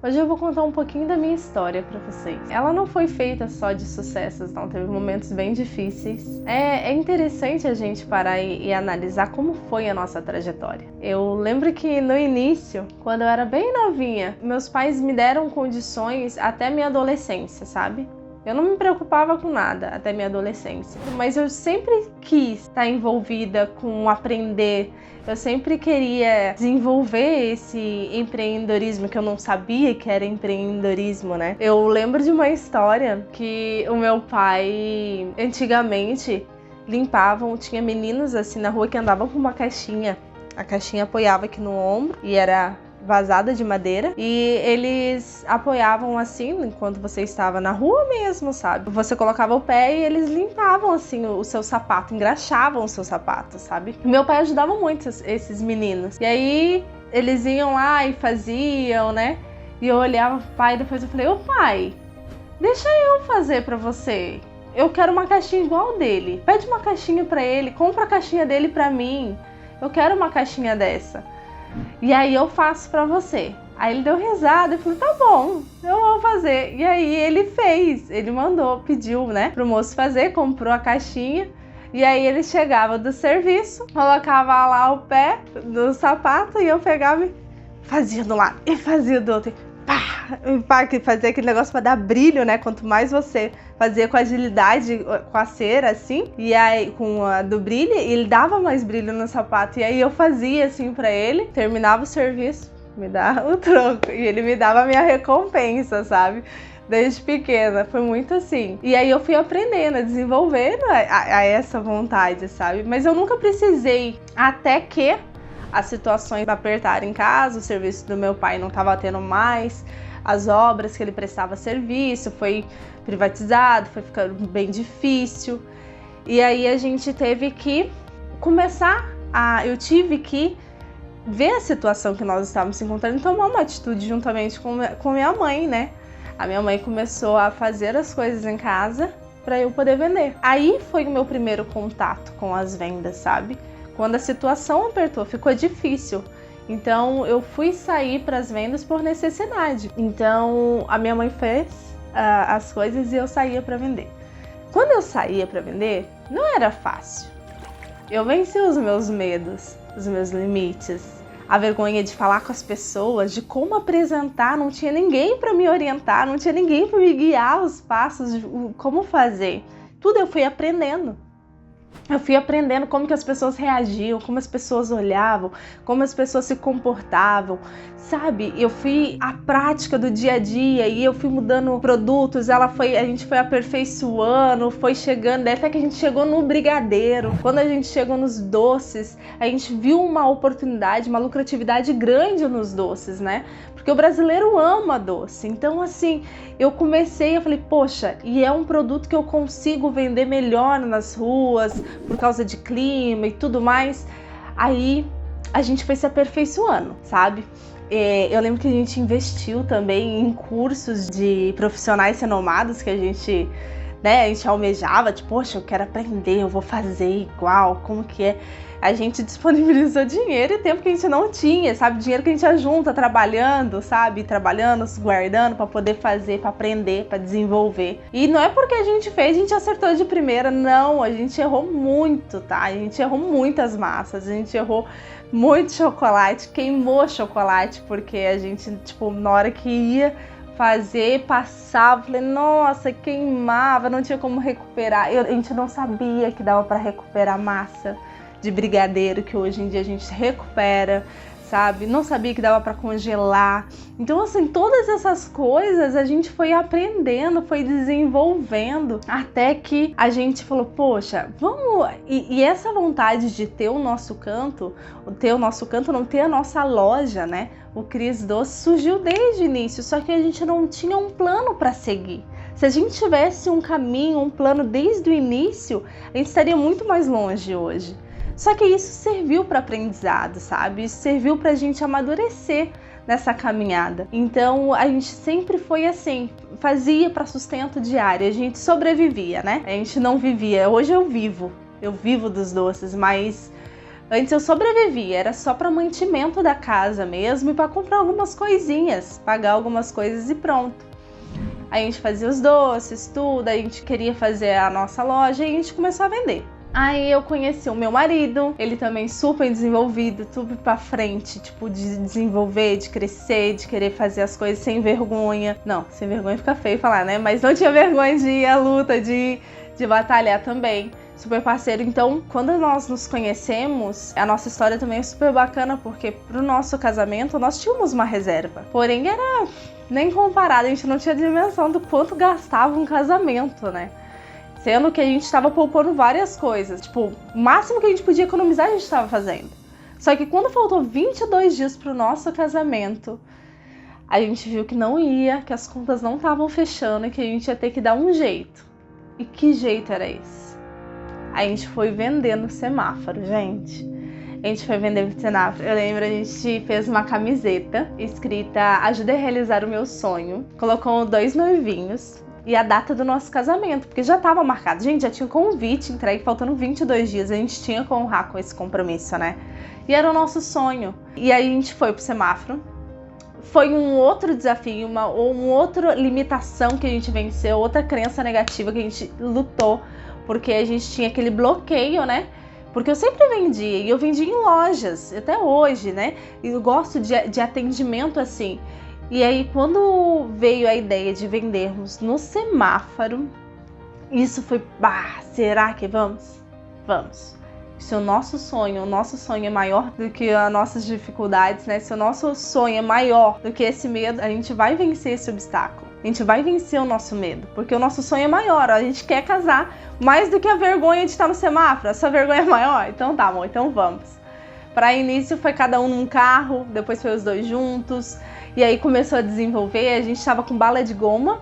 Hoje eu vou contar um pouquinho da minha história pra vocês. Ela não foi feita só de sucessos, não. Teve momentos bem difíceis. É interessante a gente parar e analisar como foi a nossa trajetória. Eu lembro que no início, quando eu era bem novinha, meus pais me deram condições até minha adolescência, sabe? Eu não me preocupava com nada até minha adolescência, mas eu sempre quis estar envolvida com aprender. Eu sempre queria desenvolver esse empreendedorismo que eu não sabia que era empreendedorismo, né? Eu lembro de uma história que o meu pai, antigamente, tinha meninos assim na rua que andavam com uma caixinha. A caixinha apoiava aqui no ombro e era vazada de madeira, e eles apoiavam assim enquanto você estava na rua mesmo, sabe? Você colocava o pé e eles limpavam assim o seu sapato, engraxavam o seu sapato, sabe? Meu pai ajudava muito esses meninos. E aí eles iam lá e faziam, né? E eu olhava pro pai e depois eu falei: ô pai, deixa eu fazer pra você. Eu quero uma caixinha igual dele. Pede uma caixinha pra ele, compra a caixinha dele pra mim. Eu quero uma caixinha dessa. E aí eu faço pra você. Aí ele deu risada e falou: tá bom, eu vou fazer. E aí ele fez, ele pediu, né, pro moço fazer, comprou a caixinha. E aí ele chegava do serviço, colocava lá o pé do sapato e eu pegava e fazia do lado e fazia do outro. Pá, que fazia aquele negócio pra dar brilho, né? Quanto mais você fazia com agilidade, com a cera, assim, e aí com a do brilho, ele dava mais brilho no sapato. E aí eu fazia assim pra ele, terminava o serviço, me dava o troco, e ele me dava a minha recompensa, sabe? Desde pequena, foi muito assim. E aí eu fui aprendendo, desenvolvendo a essa vontade, sabe? Mas eu nunca precisei, até que as situações apertaram em casa, o serviço do meu pai não estava tendo mais, as obras que ele prestava serviço, foi privatizado, foi ficando bem difícil. E aí a gente teve que eu tive que ver a situação que nós estávamos se encontrando e tomar uma atitude juntamente com minha mãe, né? A minha mãe começou a fazer as coisas em casa para eu poder vender. Aí foi o meu primeiro contato com as vendas, sabe? Quando a situação apertou, ficou difícil. Então eu fui sair para as vendas por necessidade. Então a minha mãe fez as coisas e eu saía para vender. Quando eu saía para vender, não era fácil. Eu venci os meus medos, os meus limites, a vergonha de falar com as pessoas, de como apresentar. Não tinha ninguém para me orientar, não tinha ninguém para me guiar os passos de como fazer. Tudo eu fui aprendendo. Eu fui aprendendo como que as pessoas reagiam, como as pessoas olhavam, como as pessoas se comportavam, sabe? Eu fui a prática do dia a dia e eu fui mudando produtos, a gente foi aperfeiçoando, foi chegando, até que a gente chegou no brigadeiro. Quando a gente chegou nos doces, a gente viu uma oportunidade, uma lucratividade grande nos doces, né? Porque o brasileiro ama doce. Então, assim, eu falei, poxa, e é um produto que eu consigo vender melhor nas ruas, por causa de clima e tudo mais. Aí a gente foi se aperfeiçoando, sabe? Eu lembro que a gente investiu também em cursos de profissionais renomados que a gente almejava, tipo, poxa, eu quero aprender, eu vou fazer igual, como que é? A gente disponibilizou dinheiro e tempo que a gente não tinha, sabe? Dinheiro que a gente já junta trabalhando, sabe? Trabalhando, se guardando para poder fazer, para aprender, para desenvolver. E não é porque a gente fez, a gente acertou de primeira, não. A gente errou muito, tá? A gente errou muitas massas, a gente errou muito chocolate, queimou chocolate, porque a gente, tipo, na hora que ia fazer, passava, falei, nossa, queimava, não tinha como recuperar. A gente não sabia que dava para recuperar massa de brigadeiro, que hoje em dia a gente recupera, sabe? Não sabia que dava para congelar. Então, assim, todas essas coisas a gente foi aprendendo, foi desenvolvendo, até que a gente falou, poxa, vamos... E essa vontade de ter o nosso canto, não ter a nossa loja, né? O Cris Doce surgiu desde o início, só que a gente não tinha um plano para seguir. Se a gente tivesse um caminho, um plano desde o início, a gente estaria muito mais longe hoje. Só que isso serviu para aprendizado, sabe? Isso serviu para a gente amadurecer nessa caminhada. Então a gente sempre foi assim, fazia para sustento diário, a gente sobrevivia, né? A gente não vivia. Hoje eu vivo dos doces, mas Antes eu sobrevivia, era só para mantimento da casa mesmo e para comprar algumas coisinhas, pagar algumas coisas e pronto. Aí a gente fazia os doces, tudo, aí a gente queria fazer a nossa loja e a gente começou a vender. Aí eu conheci o meu marido, ele também super desenvolvido, tudo pra frente, tipo, de desenvolver, de crescer, de querer fazer as coisas sem vergonha. Não, sem vergonha fica feio falar, né? Mas não tinha vergonha de ir à luta, de batalhar também. Super parceiro. Então, quando nós nos conhecemos, a nossa história também é super bacana, porque pro nosso casamento nós tínhamos uma reserva. Porém, era nem comparado, a gente não tinha dimensão do quanto gastava um casamento, né? Sendo que a gente estava poupando várias coisas. Tipo, o máximo que a gente podia economizar, a gente estava fazendo. Só que quando faltou 22 dias pro nosso casamento, a gente viu que não ia, que as contas não estavam fechando e que a gente ia ter que dar um jeito. E que jeito era esse? A gente foi vender no semáforo, gente. A gente foi vender no semáforo. Eu lembro, a gente fez uma camiseta escrita "Ajude a realizar o meu sonho". Colocou 2 noivinhos e a data do nosso casamento, porque já estava marcado. Gente, já tinha convite entregue, faltando 22 dias. A gente tinha que honrar com esse compromisso, né? E era o nosso sonho. E aí a gente foi pro semáforo. Foi um outro desafio, uma outra limitação que a gente venceu, outra crença negativa que a gente lutou, porque a gente tinha aquele bloqueio, né? Porque eu sempre vendia, e eu vendia em lojas, até hoje, né? E eu gosto de atendimento assim. E aí, quando veio a ideia de vendermos no semáforo, isso foi, será que vamos? Vamos. Se o nosso sonho é maior do que as nossas dificuldades, né? Se o nosso sonho é maior do que esse medo, a gente vai vencer esse obstáculo. A gente vai vencer o nosso medo, porque o nosso sonho é maior. A gente quer casar mais do que a vergonha de estar no semáforo. Essa vergonha é maior? Então tá bom, então vamos. Para início foi cada um num carro, depois foi os 2 juntos. E aí começou a desenvolver, a gente estava com bala de goma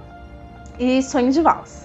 e sonho de valsa.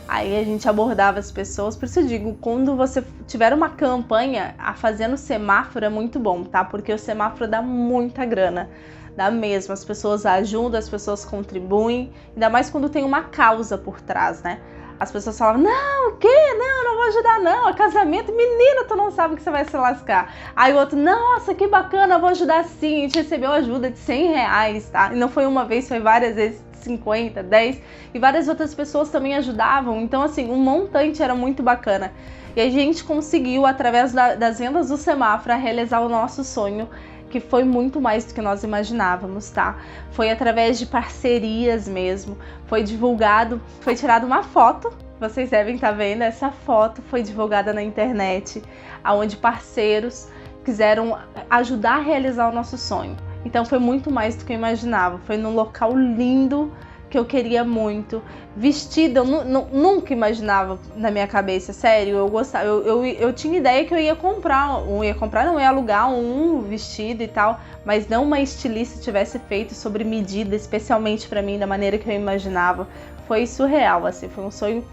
Aí a gente abordava as pessoas, por isso eu digo, quando você tiver uma campanha, a fazer no semáforo é muito bom, tá? Porque o semáforo dá muita grana, dá mesmo, as pessoas ajudam, as pessoas contribuem, ainda mais quando tem uma causa por trás, né? As pessoas falavam, não, o quê? Não, eu não vou ajudar não, é casamento, menina, tu não sabe que você vai se lascar. Aí o outro, nossa, que bacana, eu vou ajudar sim, a gente recebeu ajuda de R$100, tá? E não foi uma vez, foi várias vezes, 50, 10, e várias outras pessoas também ajudavam, então assim, um montante era muito bacana. E a gente conseguiu, através das vendas do semáforo, realizar o nosso sonho, que foi muito mais do que nós imaginávamos, tá? Foi através de parcerias mesmo, foi divulgado, foi tirada uma foto, vocês devem estar vendo, essa foto foi divulgada na internet, onde parceiros quiseram ajudar a realizar o nosso sonho. Então foi muito mais do que eu imaginava, foi num local lindo que eu queria muito, vestida, eu nunca imaginava na minha cabeça, sério, eu gostava, eu tinha ideia que eu ia ia alugar um vestido e tal, mas não uma estilista tivesse feito sobre medida, especialmente pra mim, da maneira que eu imaginava. Foi surreal, assim, foi um sonho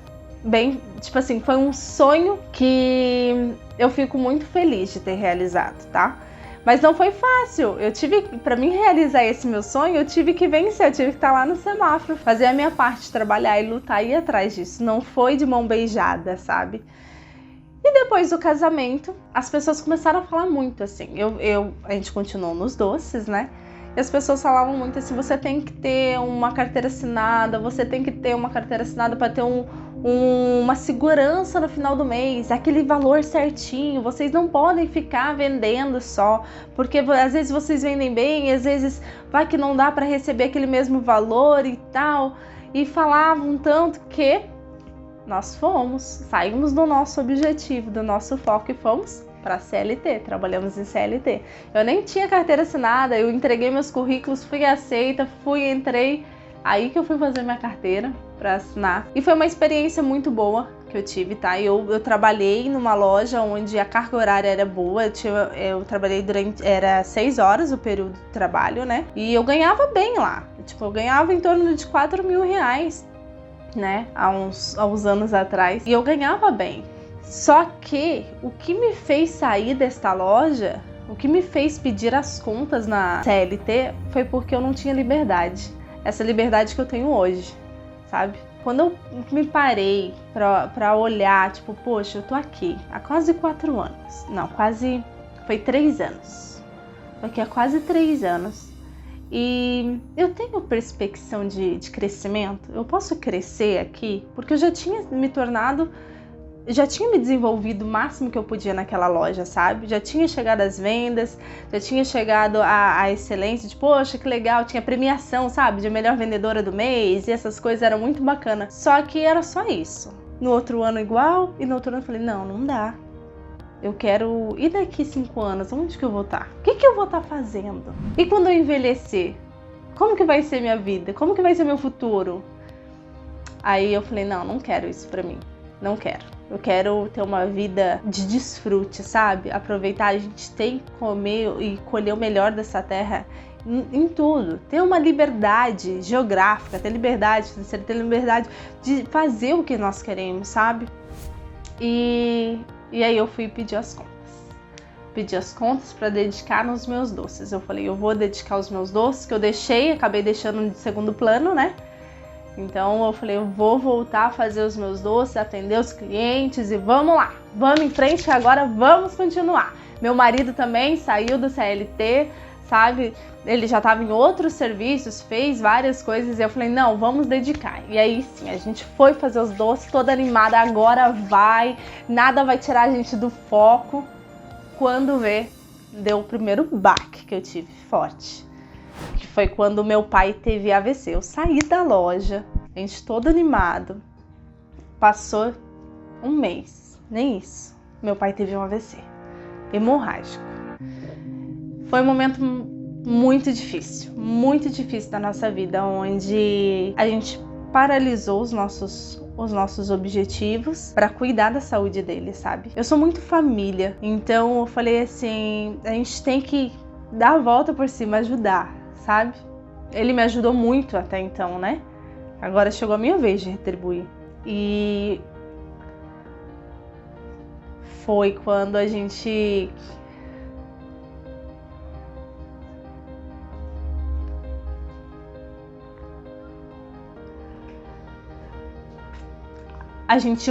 bem, tipo assim, foi um sonho que eu fico muito feliz de ter realizado, tá? Mas não foi fácil, pra mim realizar esse meu sonho, eu tive que vencer, eu tive que estar lá no semáforo, fazer a minha parte, trabalhar e lutar e ir atrás disso, não foi de mão beijada, sabe? E depois do casamento, as pessoas começaram a falar muito, assim, a gente continuou nos doces, né? E as pessoas falavam muito assim, você tem que ter uma carteira assinada, para ter uma segurança no final do mês, aquele valor certinho, vocês não podem ficar vendendo só, porque às vezes vocês vendem bem, às vezes vai que não dá para receber aquele mesmo valor e tal, e falavam tanto que nós saímos do nosso objetivo, do nosso foco e fomos para CLT, trabalhamos em CLT. Eu nem tinha carteira assinada, eu entreguei meus currículos, fui aceita, entrei, aí que eu fui fazer minha carteira para assinar. E foi uma experiência muito boa que eu tive, tá? Eu trabalhei numa loja onde a carga horária era boa, eu trabalhei era 6 horas o período de trabalho, né? E eu ganhava bem lá, tipo, eu ganhava em torno de R$4.000, né? Há uns anos atrás, e eu ganhava bem. Só que o que me fez sair desta loja, o que me fez pedir as contas na CLT foi porque eu não tinha liberdade. Essa liberdade que eu tenho hoje, sabe? Quando eu me parei pra olhar, tipo, poxa, eu tô aqui há quase 4 anos. Não, quase Foi 3 anos. Daqui a quase 3 anos. E eu tenho perspectiva de crescimento. Eu posso crescer aqui porque eu já tinha me desenvolvido o máximo que eu podia naquela loja, sabe? Já tinha chegado às vendas, já tinha chegado à excelência, de poxa, que legal, tinha premiação, sabe? De melhor vendedora do mês, e essas coisas eram muito bacanas. Só que era só isso. No outro ano igual, e no outro ano eu falei, não dá. Eu quero ir daqui 5 anos, onde que eu vou estar? O que eu vou estar fazendo? E quando eu envelhecer? Como que vai ser minha vida? Como que vai ser meu futuro? Aí eu falei, não quero isso pra mim. Não quero. Eu quero ter uma vida de desfrute, sabe? Aproveitar, a gente tem que comer e colher o melhor dessa terra em tudo. Ter uma liberdade geográfica, ter liberdade financeira, ter liberdade de fazer o que nós queremos, sabe? E aí eu fui pedir as contas. Pedi as contas para dedicar nos meus doces. Eu falei, eu vou dedicar os meus doces, que eu acabei deixando de segundo plano, né? Então eu falei, eu vou voltar a fazer os meus doces, atender os clientes e vamos lá. Vamos em frente que agora vamos continuar. Meu marido também saiu do CLT, sabe? Ele já estava em outros serviços, fez várias coisas e eu falei, não, vamos dedicar. E aí sim, a gente foi fazer os doces, toda animada, agora vai, nada vai tirar a gente do foco. Quando deu o primeiro baque que eu tive forte, que foi quando meu pai teve AVC. Eu saí da loja, a gente todo animado, passou 1 mês, nem isso, meu pai teve um AVC hemorrágico. Foi um momento muito difícil da nossa vida, onde a gente paralisou os nossos objetivos para cuidar da saúde dele, sabe? Eu sou muito família, então eu falei assim, a gente tem que dar a volta por cima, ajudar, sabe? Ele me ajudou muito até então, né? Agora chegou a minha vez de retribuir. E foi quando a gente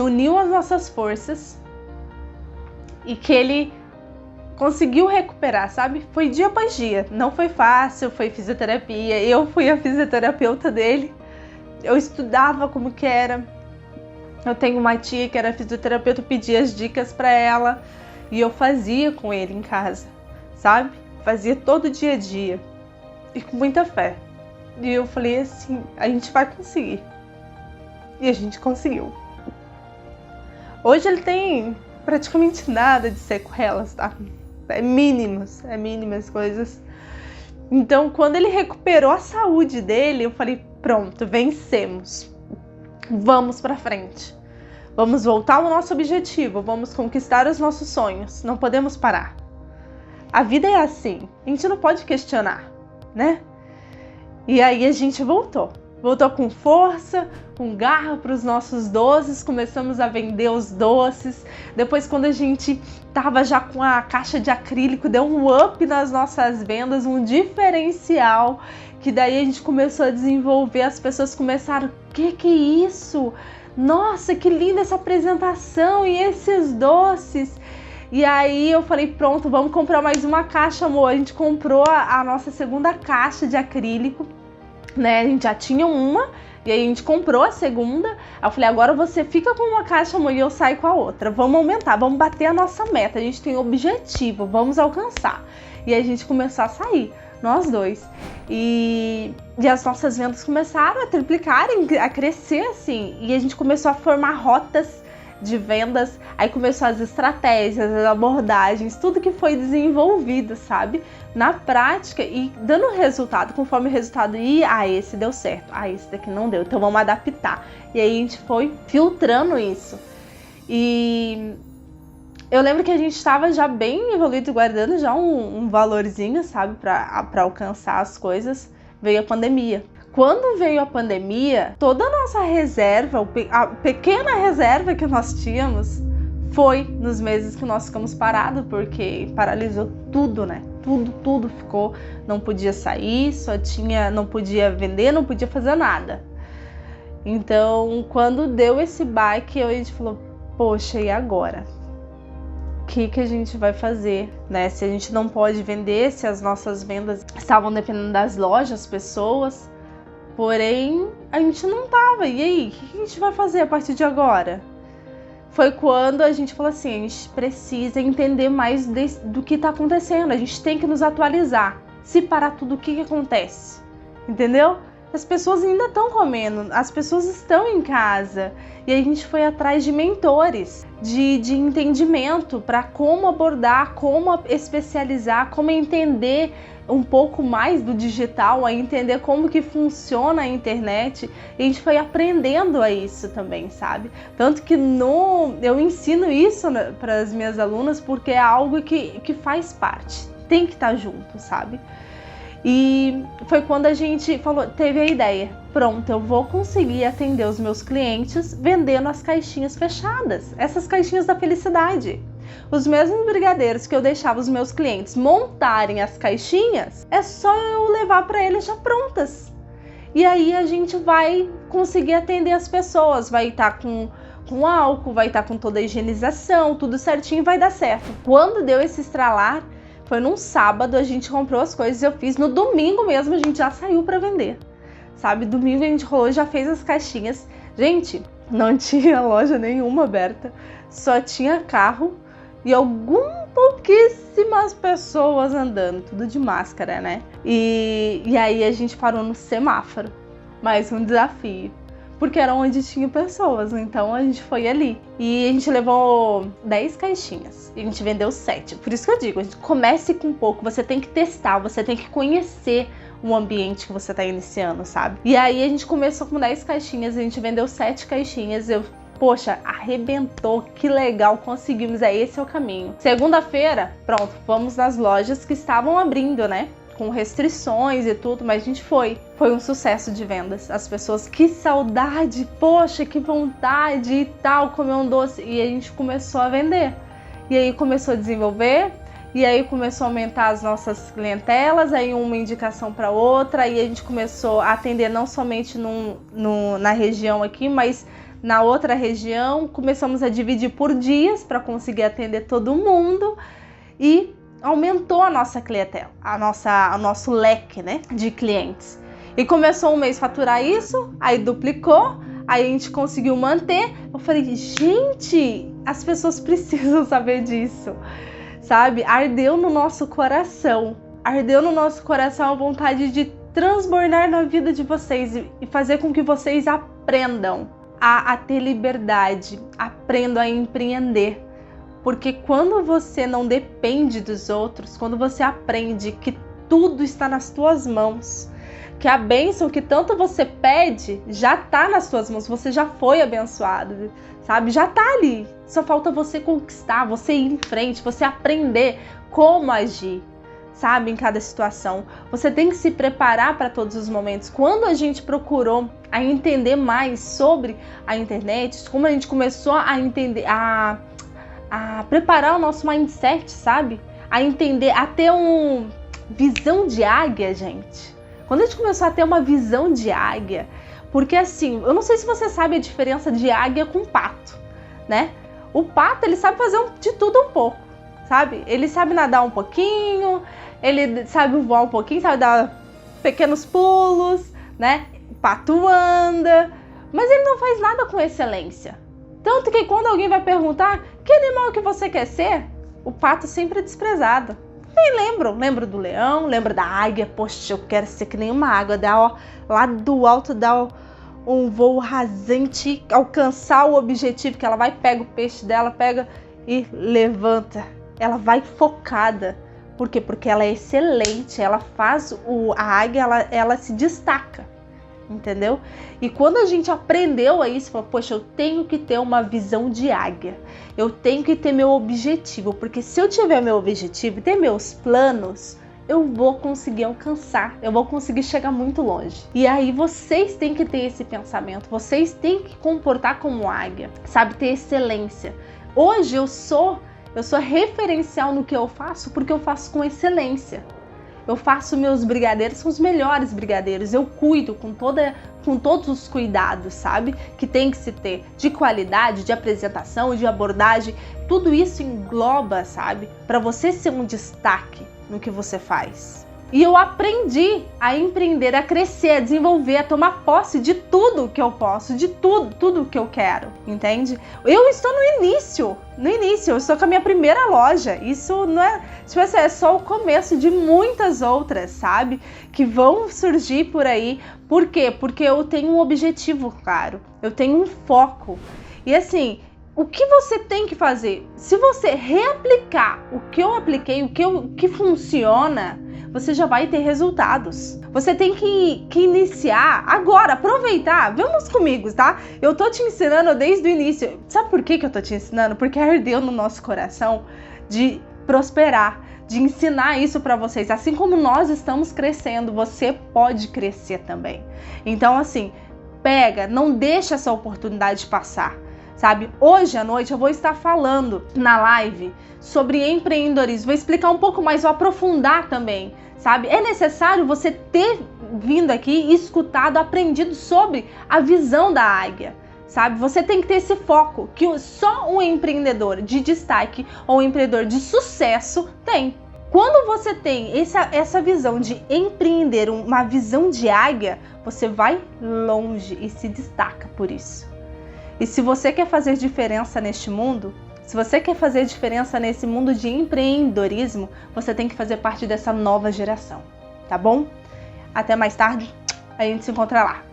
uniu as nossas forças e que ele conseguiu recuperar, sabe? Foi dia após dia, não foi fácil, foi fisioterapia, eu fui a fisioterapeuta dele, eu estudava como que era, eu tenho uma tia que era fisioterapeuta, eu pedia as dicas para ela e eu fazia com ele em casa, sabe? Fazia todo dia a dia e com muita fé. E eu falei assim, a gente vai conseguir. E a gente conseguiu. Hoje ele tem praticamente nada de sequelas, tá? É mínimas coisas. Então, quando ele recuperou a saúde dele, eu falei, pronto, vencemos. Vamos pra frente. Vamos voltar ao nosso objetivo, vamos conquistar os nossos sonhos. Não podemos parar. A vida é assim, a gente não pode questionar, né? E aí a gente voltou com força, com garra para os nossos doces, começamos a vender os doces. Depois, quando a gente tava já com a caixa de acrílico, deu um up nas nossas vendas, um diferencial, que daí a gente começou a desenvolver, as pessoas começaram, que é isso? Nossa, que linda essa apresentação e esses doces! E aí eu falei, pronto, vamos comprar mais uma caixa, amor. A gente comprou a nossa segunda caixa de acrílico, né? A gente já tinha uma, e aí a gente comprou a segunda. Aí eu falei, agora você fica com uma caixa, amor, e eu saio com a outra. Vamos aumentar, vamos bater a nossa meta. A gente tem um objetivo, vamos alcançar. E a gente começou a sair, nós dois. E as nossas vendas começaram a triplicar, a crescer, assim. E a gente começou a formar rotas de vendas, aí começou as estratégias, as abordagens, tudo que foi desenvolvido, sabe? Na prática e dando resultado, conforme o resultado ia, esse deu certo, esse daqui não deu, então vamos adaptar. E aí a gente foi filtrando isso. E eu lembro que a gente estava já bem evoluído, guardando já um valorzinho, sabe? Para alcançar as coisas. Veio a pandemia. Quando veio a pandemia, toda a nossa reserva, a pequena reserva que nós tínhamos, foi nos meses que nós ficamos parados, porque paralisou tudo, né? Tudo ficou, não podia sair, não podia vender, não podia fazer nada. Então, quando deu esse baque, a gente falou, poxa, e agora? que a gente vai fazer, né? Se a gente não pode vender, se as nossas vendas estavam dependendo das lojas, pessoas, porém a gente não tava. E aí, o que a gente vai fazer a partir de agora? Foi quando a gente falou assim, a gente precisa entender mais do que tá acontecendo, a gente tem que nos atualizar. Se parar tudo, o que acontece? Entendeu? As pessoas ainda estão comendo, as pessoas estão em casa. E a gente foi atrás de mentores, de entendimento para como abordar, como especializar, como entender um pouco mais do digital, a entender como que funciona a internet. E a gente foi aprendendo a isso também, sabe? Tanto que eu ensino isso para as minhas alunas porque é algo que faz parte, tem que estar junto, sabe? E foi quando a gente teve a ideia, pronto, eu vou conseguir atender os meus clientes vendendo as caixinhas fechadas, essas caixinhas da felicidade. Os mesmos brigadeiros que eu deixava os meus clientes montarem as caixinhas, é só eu levar para eles já prontas. E aí a gente vai conseguir atender as pessoas, vai estar com álcool, vai estar com toda a higienização, tudo certinho, vai dar certo. Quando deu esse estralar, foi num sábado, a gente comprou as coisas, eu fiz. No domingo mesmo, a gente já saiu para vender, sabe? Domingo a gente rolou, já fez as caixinhas. Gente, não tinha loja nenhuma aberta, só tinha carro e pouquíssimas pessoas andando, tudo de máscara, né? E aí a gente parou no semáforo, mais um desafio. Porque era onde tinha pessoas, então a gente foi ali. E a gente levou 10 caixinhas, e a gente vendeu 7. Por isso que eu digo, a gente comece com pouco, você tem que testar, você tem que conhecer o ambiente que você está iniciando, sabe? E aí a gente começou com 10 caixinhas, a gente vendeu 7 caixinhas, poxa, arrebentou, que legal, conseguimos, esse é o caminho. Segunda-feira, pronto, vamos nas lojas que estavam abrindo, né? Com restrições e tudo, mas a gente foi um sucesso de vendas. As pessoas, que saudade, poxa, que vontade e tal, comer um doce. E a gente começou a vender. E aí começou a desenvolver, e aí começou a aumentar as nossas clientelas, aí uma indicação para outra, e a gente começou a atender não somente na região aqui, mas na outra região. Começamos a dividir por dias para conseguir atender todo mundo e aumentou a nossa clientela, o nosso leque, né, de clientes. E começou um mês a faturar isso, aí duplicou, aí a gente conseguiu manter. Eu falei, gente, as pessoas precisam saber disso, sabe? Ardeu no nosso coração a vontade de transbordar na vida de vocês e fazer com que vocês aprendam a ter liberdade, aprendam a empreender. Porque quando você não depende dos outros, quando você aprende que tudo está nas tuas mãos, que a bênção que tanto você pede já está nas tuas mãos, você já foi abençoado, sabe? Já está ali. Só falta você conquistar, você ir em frente, você aprender como agir, sabe? Em cada situação. Você tem que se preparar para todos os momentos. Quando a gente procurou a entender mais sobre a internet, como a gente começou a entender, a preparar o nosso mindset, sabe? A entender, a ter uma visão de águia, gente. Quando a gente começou a ter uma visão de águia, porque assim, eu não sei se você sabe a diferença de águia com pato, né? O pato, ele sabe fazer de tudo um pouco, sabe? Ele sabe nadar um pouquinho, ele sabe voar um pouquinho, sabe dar pequenos pulos, né? O pato anda, mas ele não faz nada com excelência. Tanto que quando alguém vai perguntar que animal que você quer ser, o pato sempre é desprezado. Nem lembro do leão, lembro da águia. Poxa, eu quero ser que nem uma águia, lá do alto, dar um voo rasante, alcançar o objetivo, que ela vai, pega o peixe dela, pega e levanta. Ela vai focada. Por quê? Porque ela é excelente, ela faz a águia, ela se destaca. Entendeu? E quando a gente aprendeu a isso, falou, poxa, eu tenho que ter uma visão de águia, eu tenho que ter meu objetivo, porque se eu tiver meu objetivo e ter meus planos, eu vou conseguir alcançar, eu vou conseguir chegar muito longe. E aí vocês têm que ter esse pensamento, vocês têm que comportar como águia, sabe, ter excelência. Hoje eu sou referencial no que eu faço, porque eu faço com excelência. Eu faço meus brigadeiros, são os melhores brigadeiros. Eu cuido com todos os cuidados, sabe? Que tem que se ter de qualidade, de apresentação, de abordagem. Tudo isso engloba, sabe? Para você ser um destaque no que você faz. E eu aprendi a empreender, a crescer, a desenvolver, a tomar posse de tudo que eu posso, de tudo que eu quero, entende? Eu estou no início, eu estou com a minha primeira loja. Isso não é, tipo assim, é só o começo de muitas outras, sabe? Que vão surgir por aí. Por quê? Porque eu tenho um objetivo claro, eu tenho um foco. E assim, o que você tem que fazer? Se você reaplicar o que eu apliquei, o que funciona, você já vai ter resultados. Você tem que iniciar agora, aproveitar. Vamos comigo, tá? Eu tô te ensinando desde o início. Sabe por que eu tô te ensinando? Porque ardeu no nosso coração de prosperar, de ensinar isso para vocês. Assim como nós estamos crescendo, você pode crescer também. Então, assim, pega, não deixa essa oportunidade passar. Sabe, hoje à noite eu vou estar falando na live sobre empreendedorismo, vou explicar um pouco mais, vou aprofundar também, sabe? É necessário você ter vindo aqui, escutado, aprendido sobre a visão da águia, sabe? Você tem que ter esse foco que só um empreendedor de destaque ou um empreendedor de sucesso tem. Quando você tem essa visão de empreender, uma visão de águia, você vai longe e se destaca por isso. E se você quer fazer diferença neste mundo, se você quer fazer diferença nesse mundo de empreendedorismo, você tem que fazer parte dessa nova geração, tá bom? Até mais tarde, a gente se encontra lá.